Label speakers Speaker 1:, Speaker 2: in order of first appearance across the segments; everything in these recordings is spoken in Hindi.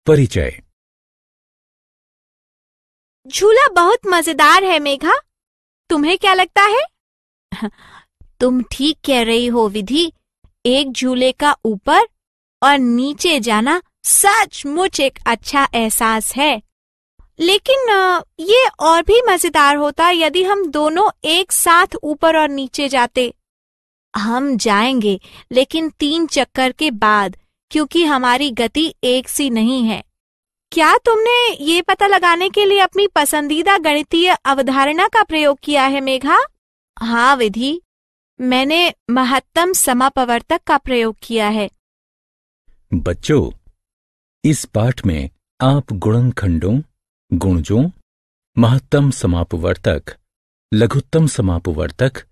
Speaker 1: परिचय।
Speaker 2: झूला बहुत मजेदार है मेघा, तुम्हें क्या लगता है? तुम ठीक कह रही हो विधि, एक झूले का ऊपर और नीचे जाना सचमुच एक अच्छा एहसास है। लेकिन ये और भी मजेदार होता यदि हम दोनों एक साथ ऊपर और नीचे जाते। हम जाएंगे, लेकिन 3 चक्कर के बाद, क्योंकि हमारी गति एक सी नहीं है। क्या तुमने ये पता लगाने के लिए अपनी पसंदीदा गणितीय अवधारणा का प्रयोग किया है मेघा? हाँ विधि, मैंने महत्तम समापवर्तक का प्रयोग किया है।
Speaker 1: बच्चों, इस पाठ में आप गुणनखंडों, गुणजों, महत्तम समापवर्तक, लघुत्तम समापवर्तक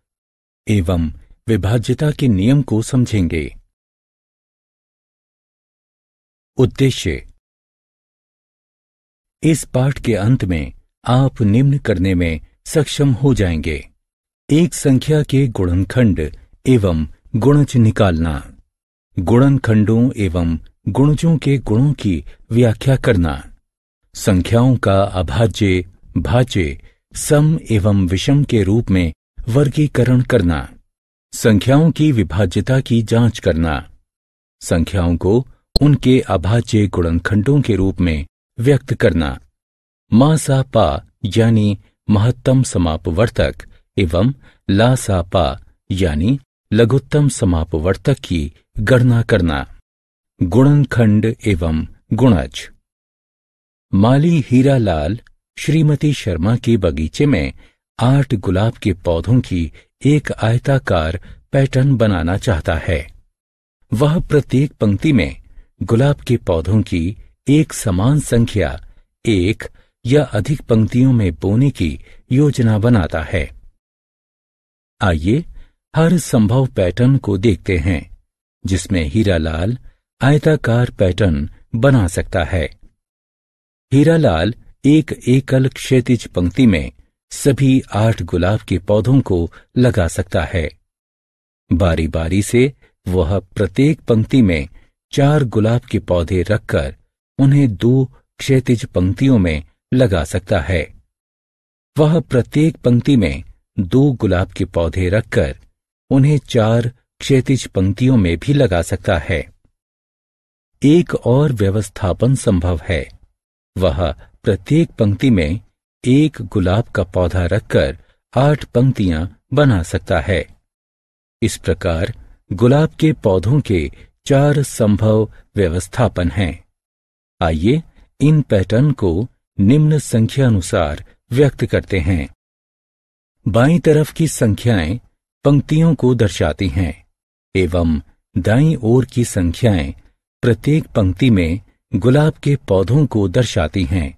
Speaker 1: एवं विभाज्यता के नियम को समझेंगे। उद्देश्य। इस पाठ के अंत में आप निम्न करने में सक्षम हो जाएंगे। एक संख्या के गुणनखंड एवं गुणज निकालना, गुणनखंडों एवं गुणजों के गुणों की व्याख्या करना, संख्याओं का अभाज्य, भाज्य, सम एवं विषम के रूप में वर्गीकरण करना, संख्याओं की विभाज्यता की जांच करना, संख्याओं को उनके अभाज्य गुणनखंडों के रूप में व्यक्त करना, मा सा पा यानी महत्तम समापवर्तक एवं ला सा पा यानी लघुत्तम समापवर्तक की गणना करना, गुणनखंड एवं गुणज। माली हीरालाल श्रीमती शर्मा के बगीचे में 8 गुलाब के पौधों की एक आयताकार पैटर्न बनाना चाहता है। वह प्रत्येक पंक्ति में गुलाब के पौधों की एक समान संख्या, एक या अधिक पंक्तियों में बोने की योजना बनाता है। आइए हर संभव पैटर्न को देखते हैं जिसमें हीरालाल आयताकार पैटर्न बना सकता है। हीरालाल एक एकल क्षैतिज पंक्ति में सभी 8 गुलाब के पौधों को लगा सकता है। बारी बारी से वह प्रत्येक पंक्ति में 4 गुलाब के पौधे रखकर उन्हें 2 क्षैतिज पंक्तियों में लगा सकता है। वह प्रत्येक पंक्ति में 2 गुलाब के पौधे रखकर उन्हें 4 क्षैतिज पंक्तियों में भी लगा सकता है। एक और व्यवस्थापन संभव है। वह प्रत्येक पंक्ति में 1 गुलाब का पौधा रखकर 8 पंक्तियां बना सकता है। इस प्रकार गुलाब के पौधों के 4 संभव व्यवस्थापन हैं। आइए इन पैटर्न को निम्न संख्या अनुसार व्यक्त करते हैं। बाईं तरफ की संख्याएं पंक्तियों को दर्शाती हैं एवं दाईं ओर की संख्याएं प्रत्येक पंक्ति में गुलाब के पौधों को दर्शाती हैं।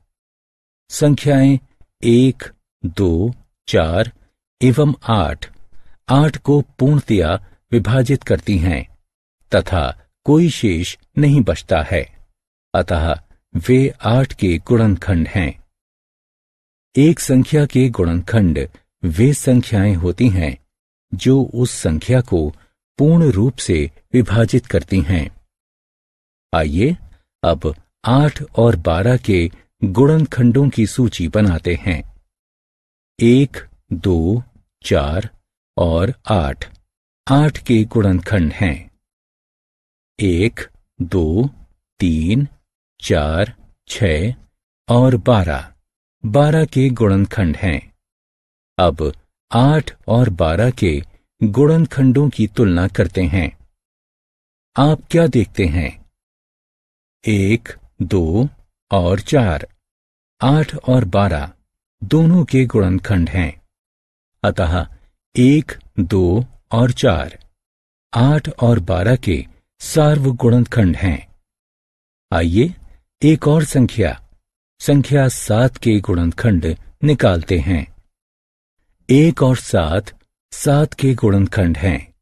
Speaker 1: संख्याएं 1, 2, 4 एवं 8 को पूर्णतया विभाजित करती हैं तथा कोई शेष नहीं बचता है, अतः वे 8 के गुणनखंड हैं। एक संख्या के गुणनखंड वे संख्याएं होती हैं जो उस संख्या को पूर्ण रूप से विभाजित करती हैं। आइए अब 8 और 12 के गुणनखंडों की सूची बनाते हैं। 1, 2, 4 और 8 के गुणनखंड हैं। 1, 2, 3, 4, 6 और 12 के गुणनखंड हैं। अब 8 और 12 के गुणनखंडों की तुलना करते हैं। आप क्या देखते हैं? 1, 2 और 4, 8 और 12 दोनों के गुणनखंड हैं, अतः 1, 2 और 4 8 और 12 के सार्वगुणनखंड हैं। आइए एक और संख्या 7 के गुणनखंड निकालते हैं। 1 और 7 के गुणनखंड हैं।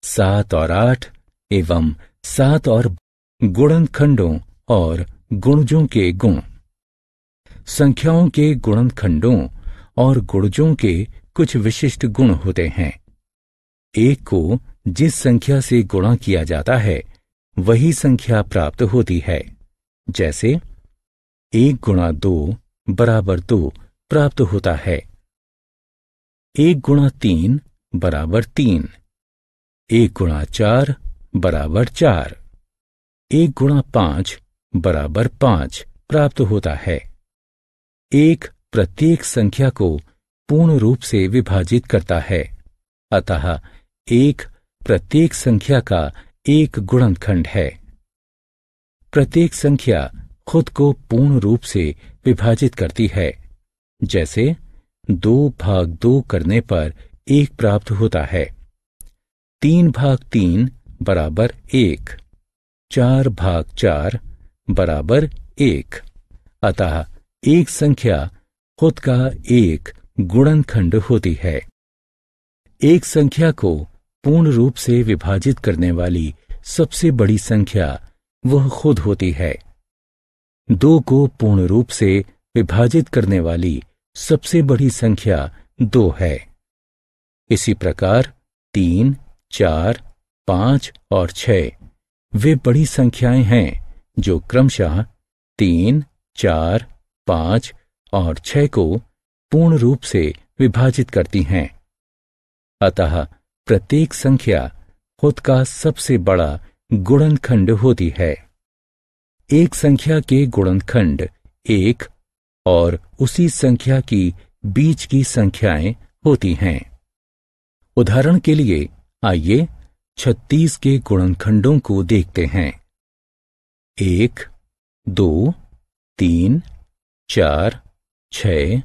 Speaker 1: 7 और 8 एवं 7 और गुणनखंडों और गुणजों के गुण। संख्याओं के गुणनखंडों और गुणजों के कुछ विशिष्ट गुण होते हैं। एक को जिस संख्या से गुणा किया जाता है वही संख्या प्राप्त होती है, जैसे 1 गुणा 2 बराबर 2 प्राप्त होता है। 1 गुणा 3 बराबर 3, 1 गुणा 4 बराबर 4, 1 गुणा 5 बराबर 5 प्राप्त होता है। 1 प्रत्येक संख्या को पूर्ण रूप से विभाजित करता है, अतः 1 प्रत्येक संख्या का एक गुणनखंड है। प्रत्येक संख्या खुद को पूर्ण रूप से विभाजित करती है। जैसे 2 भाग 2 करने पर 1 प्राप्त होता है, 3 भाग 3 बराबर 1, 4 भाग 4 बराबर 1, अतः एक संख्या खुद का एक गुणनखंड होती है। एक संख्या को पूर्ण रूप से विभाजित करने वाली सबसे बड़ी संख्या वह खुद होती है। 2 को पूर्ण रूप से विभाजित करने वाली सबसे बड़ी संख्या 2 है। इसी प्रकार 3, 4, 5 और 6 वे बड़ी संख्याएं हैं जो क्रमशः 3, 4, 5 और 6 को पूर्ण रूप से विभाजित करती हैं। अतः प्रत्येक संख्या खुद का सबसे बड़ा गुणनखंड होती है। एक संख्या के गुणनखंड 1 और उसी संख्या की बीच की संख्याएं होती हैं। उदाहरण के लिए आइए 36 के गुणनखंडों को देखते हैं। 1, 2, 3, 4, 6,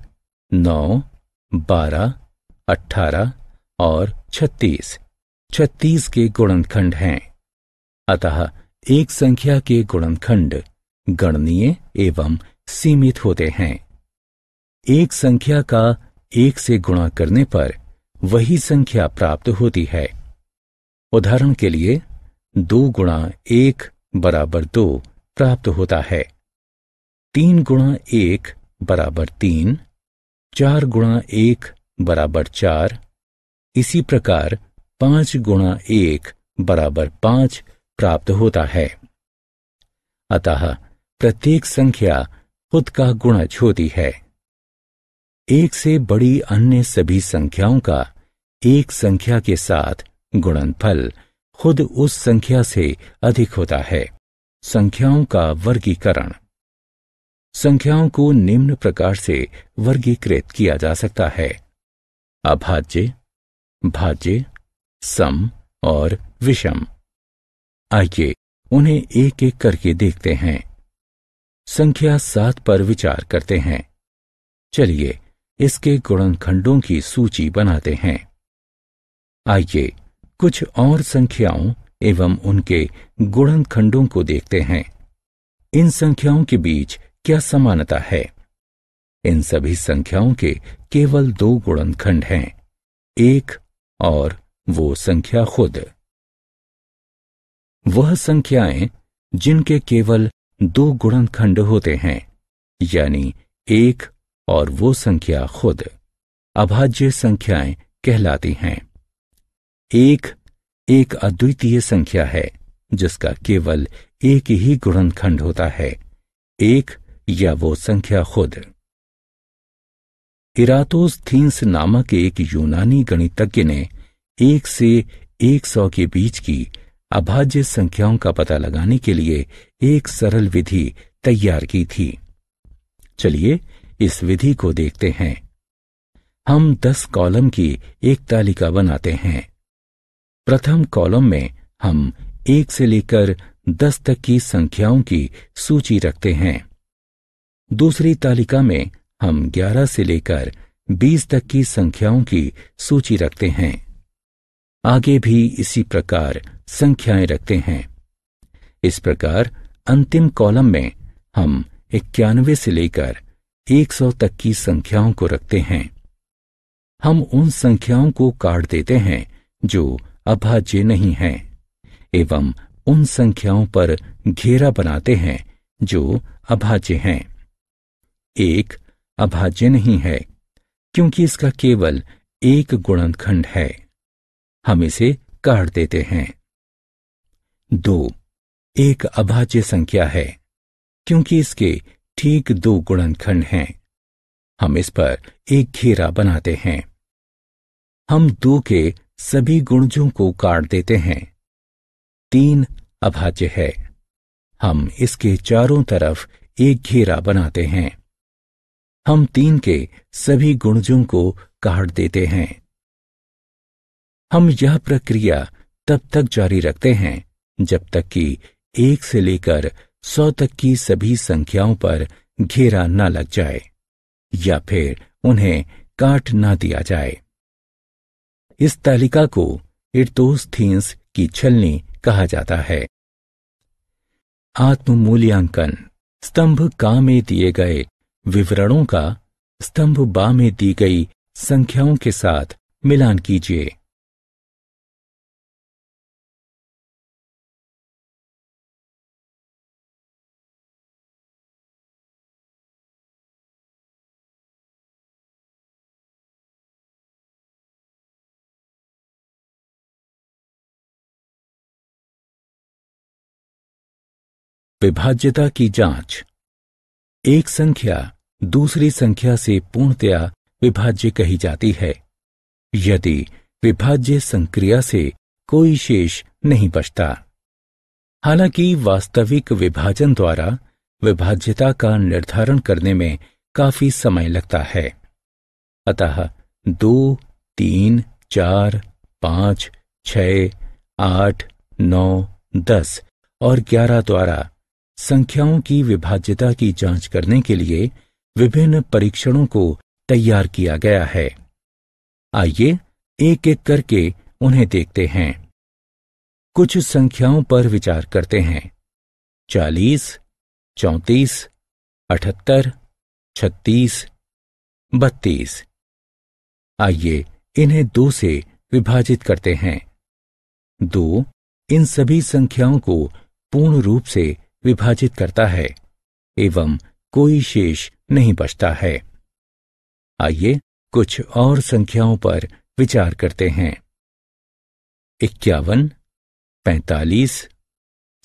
Speaker 1: 9, 12, 18 और 36 36 के गुणनखंड हैं। अतः एक संख्या के गुणनखंड गणनीय एवं सीमित होते हैं। एक संख्या का 1 से गुणा करने पर वही संख्या प्राप्त होती है। उदाहरण के लिए 2 गुणा 1 बराबर 2 प्राप्त होता है, 3 गुणा 1 बराबर 3, 4 गुणा 1 बराबर 4, इसी प्रकार 5 गुणा 1 बराबर 5 प्राप्त होता है। अतः प्रत्येक संख्या खुद का गुणज होती है। एक से बड़ी अन्य सभी संख्याओं का एक संख्या के साथ गुणनफल खुद उस संख्या से अधिक होता है। संख्याओं का वर्गीकरण। संख्याओं को निम्न प्रकार से वर्गीकृत किया जा सकता है: अभाज्य, भाज्य, सम और विषम। आइए उन्हें एक एक करके देखते हैं। संख्या 7 पर विचार करते हैं। चलिए इसके गुणनखंडों की सूची बनाते हैं। आइए कुछ और संख्याओं एवं उनके गुणनखंडों को देखते हैं। इन संख्याओं के बीच क्या समानता है? इन सभी संख्याओं के केवल 2 गुणनखंड हैं, एक और वो संख्या खुद। वह संख्याएं जिनके केवल 2 गुणनखंड होते हैं, यानी एक और वो संख्या खुद, अभाज्य संख्याएं कहलाती हैं। एक अद्वितीय संख्या है जिसका केवल एक ही गुणनखंड होता है, एक या वो संख्या खुद। इरातोस्थीन्स नामक एक यूनानी गणितज्ञ ने 1 से 100 के बीच की अभाज्य संख्याओं का पता लगाने के लिए एक सरल विधि तैयार की थी। चलिए इस विधि को देखते हैं। हम 10 कॉलम की एक तालिका बनाते हैं। प्रथम कॉलम में हम 1 से लेकर 10 तक की संख्याओं की सूची रखते हैं। दूसरी तालिका में हम 11 से लेकर 20 तक की संख्याओं की सूची रखते हैं। आगे भी इसी प्रकार संख्याएं रखते हैं। इस प्रकार अंतिम कॉलम में हम 91 से लेकर 100 तक की संख्याओं को रखते हैं। हम उन संख्याओं को काट देते हैं जो अभाज्य नहीं हैं एवं उन संख्याओं पर घेरा बनाते हैं जो अभाज्य हैं। 1 अभाज्य नहीं है क्योंकि इसका केवल एक गुणनखंड है, हम इसे काट देते हैं। 2 एक अभाज्य संख्या है क्योंकि इसके ठीक 2 गुणनखंड हैं। हम इस पर एक घेरा बनाते हैं। हम 2 के सभी गुणजों को काट देते हैं। 3 अभाज्य है। हम इसके चारों तरफ एक घेरा बनाते हैं। हम 3 के सभी गुणजों को काट देते हैं। हम यह प्रक्रिया तब तक जारी रखते हैं जब तक कि 1 से लेकर 100 तक की सभी संख्याओं पर घेरा न लग जाए या फिर उन्हें काट न दिया जाए। इस तालिका को इरतोस्थीन्स की छलनी कहा जाता है। आत्म मूल्यांकन। स्तंभ का में दिए गए विवरणों का स्तंभ बा में दी गई संख्याओं के साथ मिलान कीजिए। विभाज्यता की जांच। एक संख्या दूसरी संख्या से पूर्णतया विभाज्य कही जाती है यदि विभाज्य संक्रिया से कोई शेष नहीं बचता। हालांकि वास्तविक विभाजन द्वारा विभाज्यता का निर्धारण करने में काफी समय लगता है। अतः 2, 3, 4, 5, 6, 8, 9, 10 और 11 द्वारा संख्याओं की विभाज्यता की जांच करने के लिए विभिन्न परीक्षणों को तैयार किया गया है। आइए एक एक करके उन्हें देखते हैं। कुछ संख्याओं पर विचार करते हैं। 40, 34, 78, 36, 32। आइए इन्हें 2 से विभाजित करते हैं। 2 इन सभी संख्याओं को पूर्ण रूप से विभाजित करता है एवं कोई शेष नहीं बचता है। आइए कुछ और संख्याओं पर विचार करते हैं। 51, 45,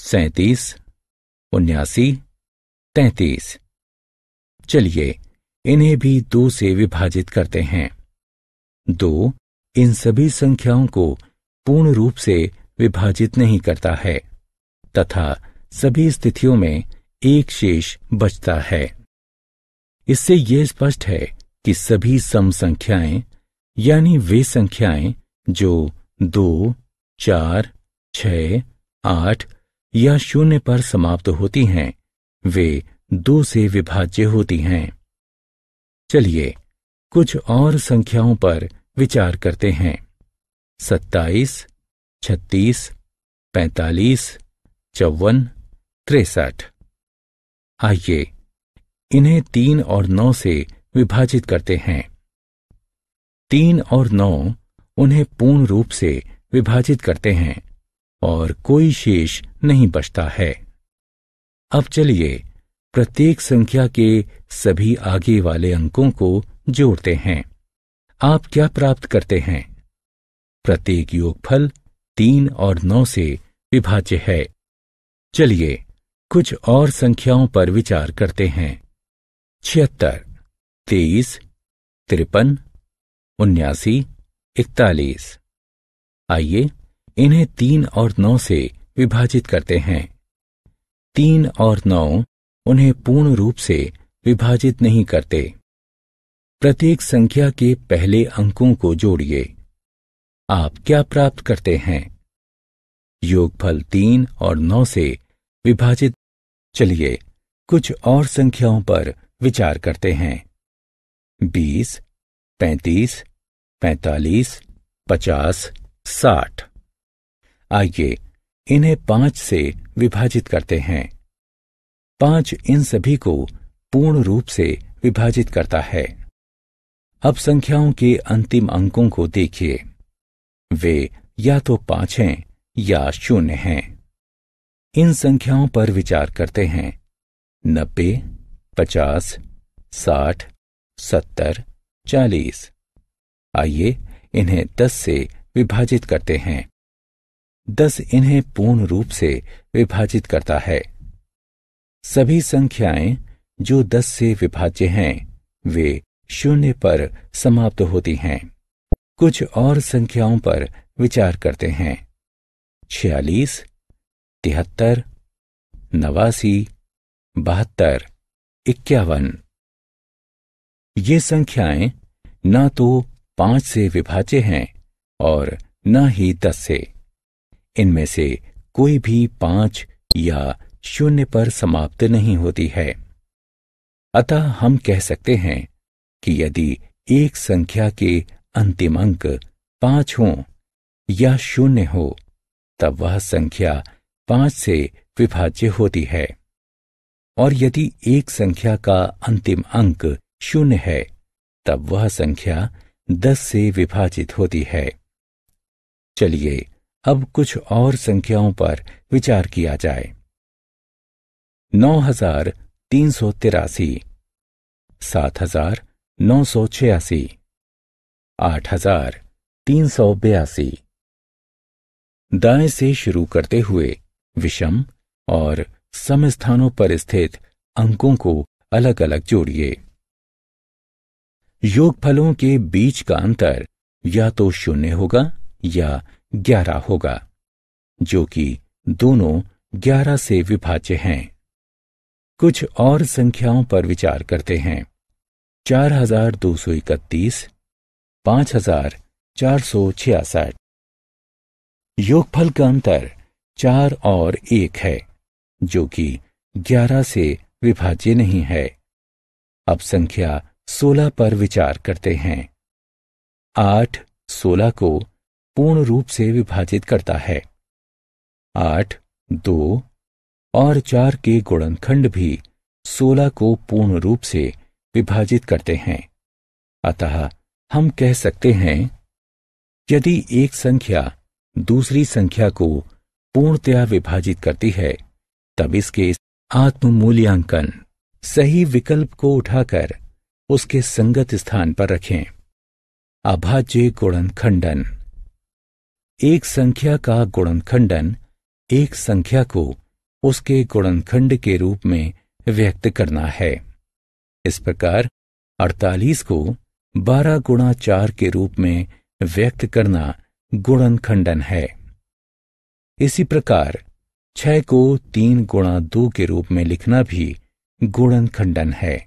Speaker 1: 37, 79, 33। चलिए इन्हें भी 2 से विभाजित करते हैं। 2 इन सभी संख्याओं को पूर्ण रूप से विभाजित नहीं करता है तथा सभी स्थितियों में एक शेष बचता है। इससे यह स्पष्ट है कि सभी सम संख्याएं यानी वे संख्याएं जो 2, 4, 6, 8 या 0 पर समाप्त होती हैं वे 2 से विभाज्य होती हैं। चलिए कुछ और संख्याओं पर विचार करते हैं। 27, 36, 45, 54, 63। आइए इन्हें 3 और 9 से विभाजित करते हैं। 3 और 9 उन्हें पूर्ण रूप से विभाजित करते हैं और कोई शेष नहीं बचता है। अब चलिए प्रत्येक संख्या के सभी आगे वाले अंकों को जोड़ते हैं। आप क्या प्राप्त करते हैं? प्रत्येक योगफल 3 और 9 से विभाज्य है। चलिए कुछ और संख्याओं पर विचार करते हैं। 76, 23, 53, 79, 41। आइए इन्हें 3 और 9 से विभाजित करते हैं। 3 और 9 उन्हें पूर्ण रूप से विभाजित नहीं करते। प्रत्येक संख्या के पहले अंकों को जोड़िए। आप क्या प्राप्त करते हैं? योगफल 3 और 9 से विभाजित। चलिए कुछ और संख्याओं पर विचार करते हैं। 20, 35, 45, 50, 60। आइए इन्हें 5 से विभाजित करते हैं। 5 इन सभी को पूर्ण रूप से विभाजित करता है। अब संख्याओं के अंतिम अंकों को देखिए। वे या तो 5 हैं या 0 हैं। इन संख्याओं पर विचार करते हैं। 90, 50, 60, 70, 40। आइए इन्हें 10 से विभाजित करते हैं। 10 इन्हें पूर्ण रूप से विभाजित करता है। सभी संख्याएं जो 10 से विभाज्य हैं वे शून्य पर समाप्त होती हैं। कुछ और संख्याओं पर विचार करते हैं। 46, 73, 89, 72, 51। ये संख्याएं ना तो 5 से विभाज्य हैं और न ही 10 से। इनमें से कोई भी 5 या 0 पर समाप्त नहीं होती है। अतः हम कह सकते हैं कि यदि एक संख्या के अंतिम अंक 5 हों या 0 हो तब वह संख्या 5 से विभाज्य होती है, और यदि एक संख्या का अंतिम अंक 0 है तब वह संख्या 10 से विभाजित होती है। चलिए अब कुछ और संख्याओं पर विचार किया जाए। 9383, 7986, 8382। दाएं से शुरू करते हुए विषम और सम स्थानों पर स्थित अंकों को अलग अलग जोड़िए। योगफलों के बीच का अंतर या तो 0 होगा या 11 होगा, जो कि दोनों 11 से विभाज्य हैं। कुछ और संख्याओं पर विचार करते हैं। 4231, 5466। योगफल का अंतर 4 और 1 है, जो कि 11 से विभाज्य नहीं है। अब संख्या 16 पर विचार करते हैं। 8 16 को पूर्ण रूप से विभाजित करता है। 8, 2 और 4 के गुणनखंड भी 16 को पूर्ण रूप से विभाजित करते हैं। अतः हम कह सकते हैं, यदि एक संख्या दूसरी संख्या को पूर्णतया विभाजित करती है तब इसके आत्म मूल्यांकन सही विकल्प को उठाकर उसके संगत स्थान पर रखें। अभाज्य गुणनखंडन। एक संख्या का गुणनखंडन एक संख्या को उसके गुणनखंड के रूप में व्यक्त करना है। इस प्रकार 48 को 12 गुणा 4 के रूप में व्यक्त करना गुणनखंडन है। इसी प्रकार 6 को 3 गुणा 2 के रूप में लिखना भी गुणनखंडन है।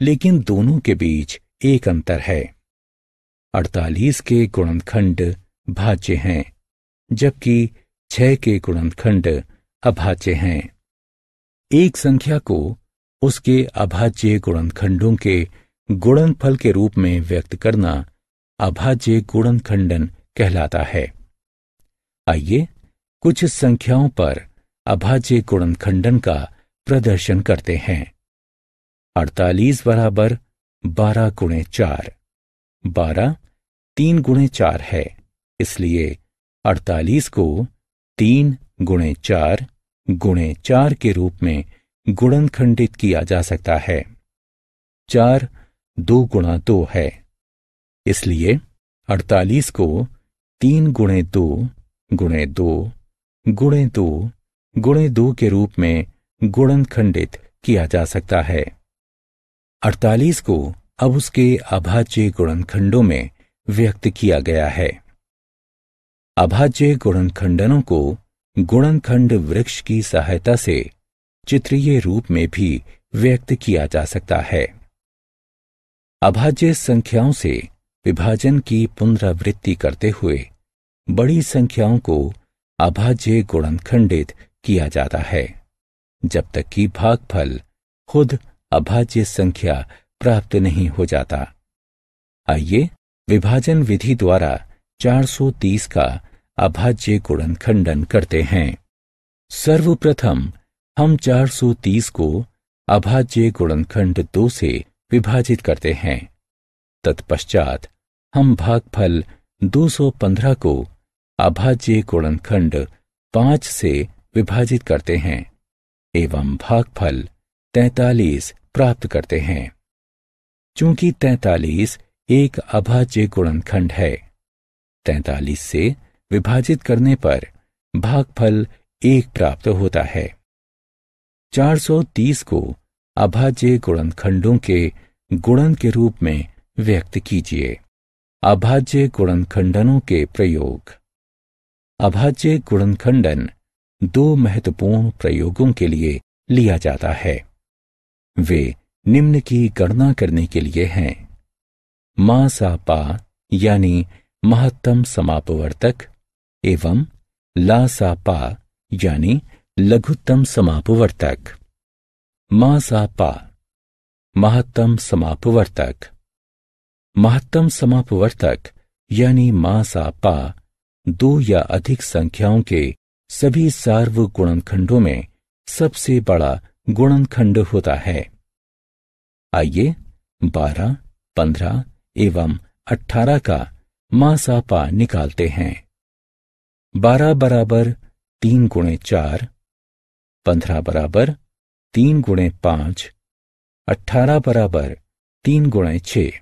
Speaker 1: लेकिन दोनों के बीच एक अंतर है। 48 के गुणनखंड भाज्य हैं, जबकि 6 के गुणनखंड अभाज्य हैं। एक संख्या को उसके अभाज्य गुणनखंडों के गुणनफल के रूप में व्यक्त करना अभाज्य गुणनखंडन कहलाता है। आइए कुछ संख्याओं पर अभाज्य गुणनखंडन का प्रदर्शन करते हैं। 48 बराबर 12 गुणे 4। 12 3 गुणे 4 है, इसलिए 48 को 3 गुणे 4 गुणे 4 के रूप में गुणनखंडित किया जा सकता है। 4 2 गुणा 2 है, इसलिए 48 को 3 गुणे 2 गुणे 2 गुणे 2 गुणे 2 के रूप में गुणनखंडित किया जा सकता है। 48 को अब उसके अभाज्य गुणनखंडों में व्यक्त किया गया है। अभाज्य गुणनखंडनों को गुणनखंड वृक्ष की सहायता से चित्रीय रूप में भी व्यक्त किया जा सकता है। अभाज्य संख्याओं से विभाजन की पुनरावृत्ति करते हुए बड़ी संख्याओं को अभाज्य गुणनखंडित किया जाता है, जब तक कि भागफल खुद अभाज्य संख्या प्राप्त नहीं हो जाता। आइए विभाजन विधि द्वारा 430 का अभाज्य गुणनखंडन करते हैं। सर्वप्रथम हम 430 को अभाज्य गुणनखंड 2 से विभाजित करते हैं। तत्पश्चात हम भागफल 215 को अभाज्य गुणनखंड 5 से विभाजित करते हैं एवं भागफल 43 प्राप्त करते हैं। चूंकि 43 एक अभाज्य गुणनखंड है, 43 से विभाजित करने पर भागफल 1 प्राप्त होता है। 430 को अभाज्य गुणनखंडों के गुणन के रूप में व्यक्त कीजिए। अभाज्य गुणनखंडनों के प्रयोग। अभाज्य गुणनखंडन दो महत्वपूर्ण प्रयोगों के लिए लिया जाता है। वे निम्न की गणना करने के लिए हैं। मा सा पा यानी महत्तम समापवर्तक एवं ला सा पा यानी लघुत्तम समापवर्तक। मा सा पा महत्तम समापवर्तक। महत्तम समापवर्तक यानी मा सा पा दो या अधिक संख्याओं के सभी सार्व गुणनखंडों में सबसे बड़ा गुणनखंड होता है। आइए 12, 15 एवं 18 का मा सा पा निकालते हैं। 12 बराबर 3 गुणे 4, 15 बराबर 3 गुणे 5, 18 बराबर 3 गुणे 6।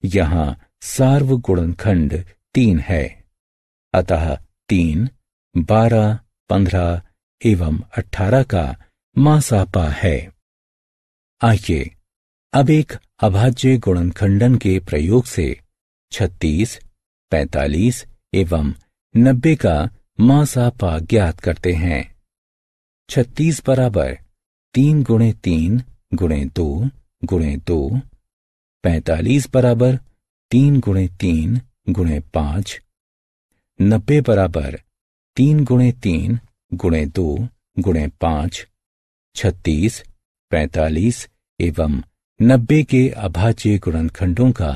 Speaker 1: यहां सार्व गुणनखंड 3 है, अतः 3, 12, 15 एवं 18 का मा सा पा है। आइए अब एक अभाज्य गुणनखंडन के प्रयोग से 36, 45 एवं 90 का मा सा पा ज्ञात करते हैं। 36 बराबर 3 गुणे 3 गुणे 2 गुणे 2। 45 बराबर 3 गुणे 3 गुणे 5। 90 बराबर 3 गुणे 3 गुणे 2 गुणे 5। 36, 45 एवं 90 के अभाज्य गुणनखंडों का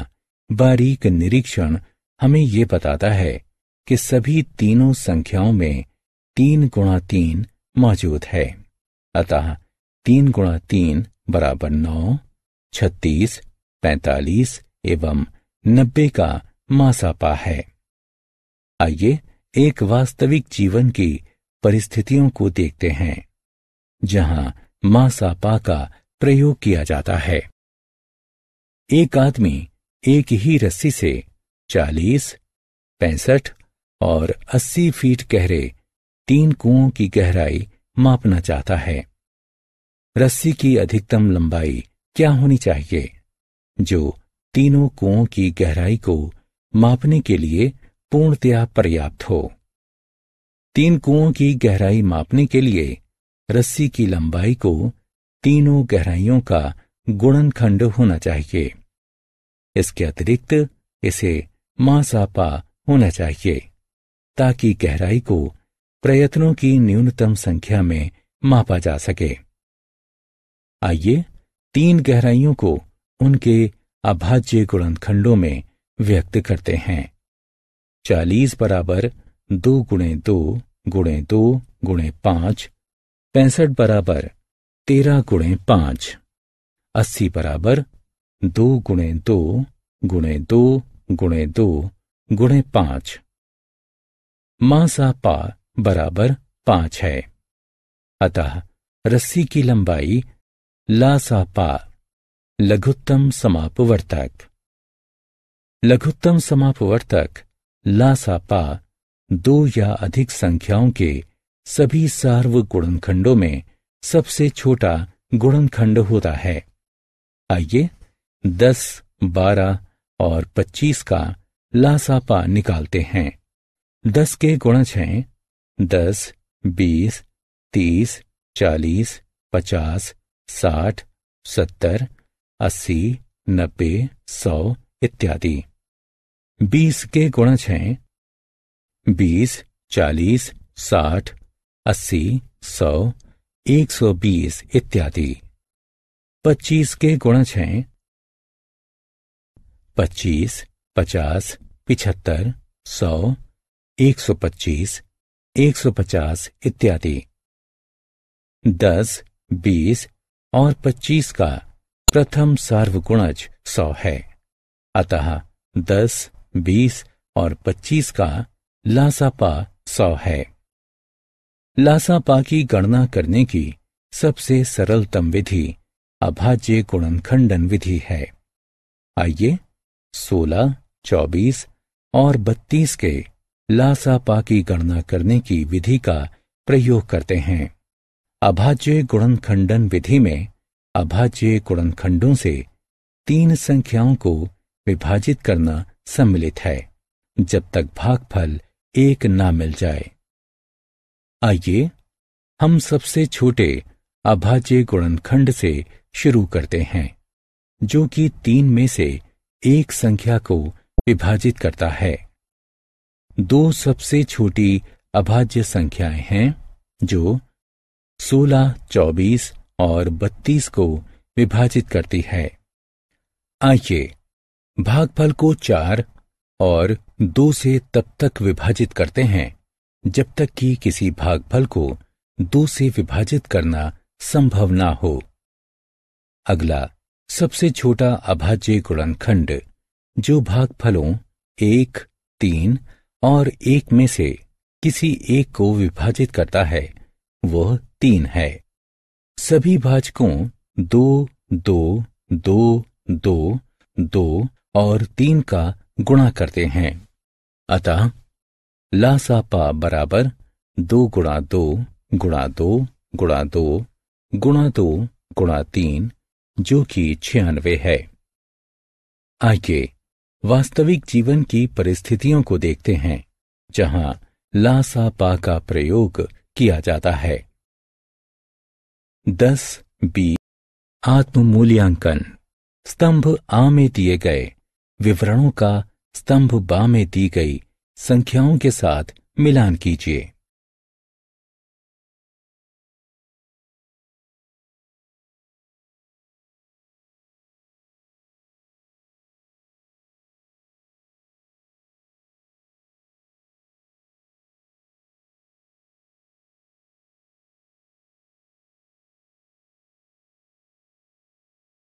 Speaker 1: बारीक निरीक्षण हमें ये बताता है कि सभी तीनों संख्याओं में 3 गुणा 3 मौजूद है, अतः 3 गुणा 3 बराबर 9। 36, 45 एवं 90 का मा सा पा है। आइए एक वास्तविक जीवन की परिस्थितियों को देखते हैं जहां मा सा पा का प्रयोग किया जाता है। एक आदमी एक ही रस्सी से 40, 65 और 80 फीट गहरे 3 कुओं की गहराई मापना चाहता है। रस्सी की अधिकतम लंबाई क्या होनी चाहिए जो तीनों कुओं की गहराई को मापने के लिए पूर्णतया पर्याप्त हो? 3 कुओं की गहराई मापने के लिए रस्सी की लंबाई को तीनों गहराइयों का गुणनखंड होना चाहिए। इसके अतिरिक्त इसे मा सा पा होना चाहिए ताकि गहराई को प्रयत्नों की न्यूनतम संख्या में मापा जा सके। आइए 3 गहराइयों को उनके अभाज्य गुणनखंडों में व्यक्त करते हैं। 40 बराबर 2 गुणे 2 गुणे 2 गुणे 5। 65 बराबर 13 गुणे 5। 80 बराबर 2 गुणे 2 गुणे 2 गुणे 2 गुणे 5। मा सा पा बराबर 5 है, अतः रस्सी की लंबाई ला सा पा लघुत्तम समापवर्तक। लघुत्तम समापवर्तक ला सा पा 2 या अधिक संख्याओं के सभी सार्व गुणनखंडों में सबसे छोटा गुणनखंड होता है। आइए 10, 12 और 25 का ला सा पा निकालते हैं। 10 के गुणज हैं 10, 20, 30, 40, 50, 60, 70, 80, 90, 100 इत्यादि। 20 के गुणज हैं 20, 40, 60, 80, 100, 120 इत्यादि। 25 के गुणज हैं 25, 50, 75, 100, 125, 150 इत्यादि। 10, 20 और 25 का प्रथम सार्वगुणज 100 है, अतः 10, 20 और 25 का ला सा पा 100 है। ला सा पा की गणना करने की सबसे सरलतम विधि अभाज्य गुणनखंडन विधि है। आइए 16, 24 और 32 के ला सा पा की गणना करने की विधि का प्रयोग करते हैं। अभाज्य गुणनखंडन विधि में अभाज्य गुणनखंडों से 3 संख्याओं को विभाजित करना सम्मिलित है जब तक भागफल 1 ना मिल जाए। आइए हम सबसे छोटे अभाज्य गुणनखंड से शुरू करते हैं, जो कि 3 में से एक संख्या को विभाजित करता है। 2 सबसे छोटी अभाज्य संख्याएं हैं जो 16, 24 और 32 को विभाजित करती है। आइए भागफल को 4 और 2 से तब तक विभाजित करते हैं जब तक कि किसी भागफल को 2 से विभाजित करना संभव ना हो। अगला सबसे छोटा अभाज्य गुणनखंड जो भागफलों 1, 3 और 1 में से किसी एक को विभाजित करता है वह 3 है। सभी भाजकों 2, 2, 2, 2, 2 और 3 का गुणा करते हैं। अतः लासापा बराबर 2 गुणा 2 गुणा 2 गुणा 2 गुणा 2 गुणा 3 जो कि 96 है। आइए वास्तविक जीवन की परिस्थितियों को देखते हैं जहां लासापा का प्रयोग किया जाता है। 10 बी आत्म मूल्यांकन। स्तंभ आ में दिए गए विवरणों का स्तंभ बा में दी गई संख्याओं के साथ मिलान कीजिए।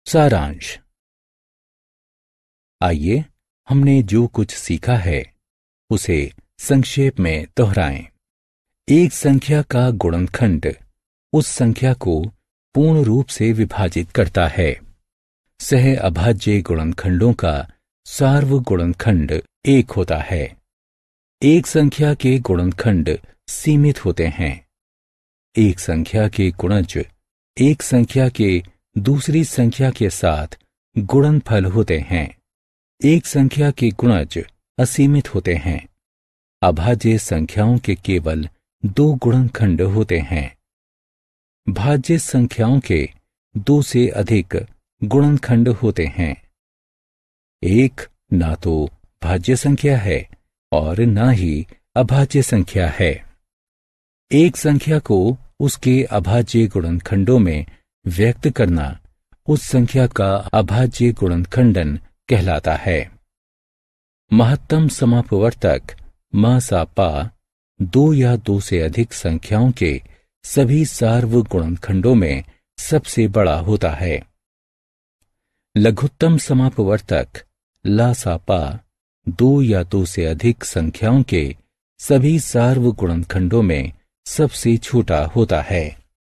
Speaker 1: सारांश। आइए हमने जो कुछ सीखा है उसे संक्षेप में दोहराएं। एक संख्या का गुणनखंड उस संख्या को पूर्ण रूप से विभाजित करता है। सह अभाज्य गुणनखंडों का सार्व गुणनखंड 1 होता है। एक संख्या के गुणनखंड सीमित होते हैं। एक संख्या के गुणज एक संख्या के दूसरी संख्या के साथ गुणनफल होते हैं। एक संख्या के गुणज असीमित होते हैं। अभाज्य संख्याओं के केवल 2 गुणनखंड होते हैं। भाज्य संख्याओं के 2 से अधिक गुणनखंड होते हैं। एक ना तो भाज्य संख्या है और ना ही अभाज्य संख्या है। एक संख्या को उसके अभाज्य गुणनखंडों में व्यक्त करना उस संख्या का अभाज्य गुणनखंडन कहलाता है। महत्तम समापवर्तक मासापा 2 या 2 से अधिक संख्याओं के सभी सार्व गुणनखंडों में सबसे बड़ा होता है। लघुत्तम समापवर्तक लासापा 2 या 2 से अधिक संख्याओं के सभी सार्व गुणनखंडों में सबसे छोटा होता है।